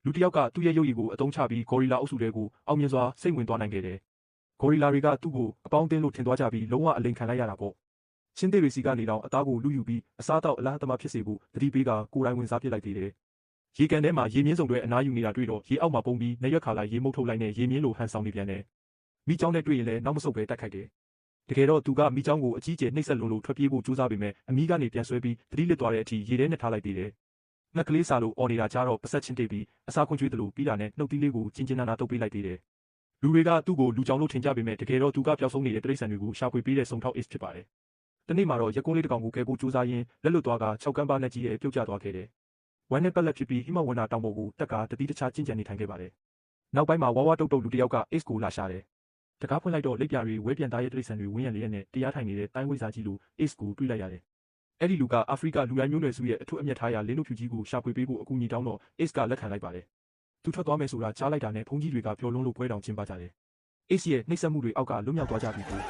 လူတစ်ယောက်ကသူ့ရဲ့ရုပ်ရည်ကိုအသုံးချပြီးဂေါ်ရီလာအုပ်စုတွေကိုအောင်မြင်စွာစိတ်ဝင်သွားနိုင်ခဲ့တယ်။ဂေါ်ရီလာတွေကသူ့ကိုအပေါင်းအသင်းလို့ထင်သွားကြပြီးလုံးဝအလိမ်ခံလိုက်ရတာပေါ့။ချင်းသေးတွေစီကနေတောင်အသားကိုလူယူပြီးအစားအသောက်အလားအသမားဖြစ်စေဖို့တတိပေးကကိုယ်တိုင်ဝင်စားပစ်လိုက်သေးတယ်။ရေကန်ထဲမှာရေမြင့်စုံတွေအနားယူနေတာတွေ့တော့ရေအောက်မှာပုံပြီးနေရွက်ခါလိုက်ရေမုတ်ထုတ်လိုက်နဲ့ရေမြင့်လိုဟန်ဆောင်နေပြန်တယ်။မိချောင်းနဲ့တွေ့ရင်လည်းနောက်မဆုတ်ပဲတိုက်ခိုက်တယ်။တကယ်တော့သူကမိချောင်းကိုအကြီးကျယ်နှိပ်စက်လုံးလို့ထွက်ပြေးဖို့ကြိုးစားပေမဲ့အမီးကနေပြန်ဆွဲပြီးတတိလစ်သွားတဲ့အထိရေထဲနဲ့ထားလိုက်သေးတယ်။ငှက်ကလေးစားလို့အော်နေတာကြားတော့ပဆက်ချင်းတိတ်ပြီးအစာခွန်ကျွေးသလိုပြီးတာနဲ့နှုတ်သီးလေးကိုချင်းချင်းနာနာတုပ်ပေးလိုက်သေးတယ်။လူတွေကသူ့ကိုလူကြောင်လို့ထင်ကြပေမဲ့တကယ်တော့သူကပျောက်ဆုံးနေတဲ့တိရစ္ဆာန်တွေကိုရှာဖွေပေးတဲ့စုံထောက် Ace ဖြစ်ပါတယ်။တနေ့မှာတော့ရက်ကွန်းလေးတစ်ကောင်ကိုကယ်ဖို့ကြိုးစားရင်းလက်လွတ်သွားက6ကန်းပါနဲ့ကြီးရဲ့ပြုတ်ကျသွားခဲ့တယ်။ဝမ်းနဲ့ပက်လက်ဖြစ်ပြီးဟိမဝန္တာတောင်ပေါ်ကိုတက်ကတတိတခြားကျင့်ကြံနေထိုင်ခဲ့ပါတယ်။နောက်ပိုင်းမှာဝါဝတုတ်တုတ်လူတစ်ယောက်က Ace ကိုလာရှာတယ်။တကားဖွင့်လိုက်တော့လက်ပြတွေဝဲပြန်သားရဲ့တိရစ္ဆာန်တွေဝင်းရံလျက်နဲ့တရားထိုင်နေတဲ့တိုင်းဝိဇာကြီးလို Ace ကိုတွေ့လိုက်ရတယ်။အဲ့ဒီလူကအာဖရိကလူတိုင်းမျိုးနွယ်စုရဲ့အထွတ်အမြတ်ထားရာလင်းတို့ဖြူကြီးကိုရှာဖွေပေးဖို့အကူအညီတောင်းတော့ Ace ကလက်ခံလိုက်ပါတယ်။သူထွက်သွားမယ်ဆိုတာကြားလိုက်တာနဲ့ဘုန်းကြီးတွေကပျော်လွန်းလို့ပွဲတောင်ကျင်းပကြတယ်။ Ace ရဲ့နှိပ်စက်မှုတွေအောက်ကလွတ်မြောက်သွားကြပြီကို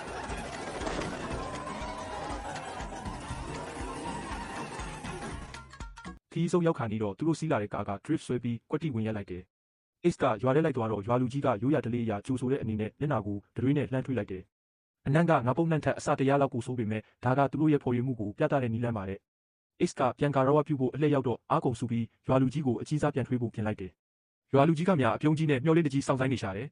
ခီးဆုံးရောက်ခါနေတော့သူတို့စီးလာတဲ့ကားက drift ဆွဲပြီးကွက်တိဝင်ရက်လိုက်တယ်။ Ace ကရွာထဲလိုက်သွားတော့ရွာလူကြီးကရိုးရာဓလေ့အရာကြိုဆိုတဲ့အနေနဲ့မျက်နှာကိုဒရွေးနဲ့လှမ်းထွေးလိုက်တယ်။အနံ့ကငါပုတ်နှံ့ထက်အစတရားလောက်ကိုဆိုးပေမဲ့ဒါကသူတို့ရဲ့ဖော်ရည်မှုကိုပြသတဲ့နည်းလမ်းပါတဲ့။ Ace ကပြန်ကာရောဝပြုဖို့အလှည့်ရောက်တော့အားကုန်စုပြီးရွာလူကြီးကိုအကြီးစားပြန်ထွေးဖို့ပြင်လိုက်တယ်။ရွာလူကြီးကများအပြုံးကြီးနဲ့မျောလင်းတကြီးစောင့်ဆိုင်နေရှာတယ်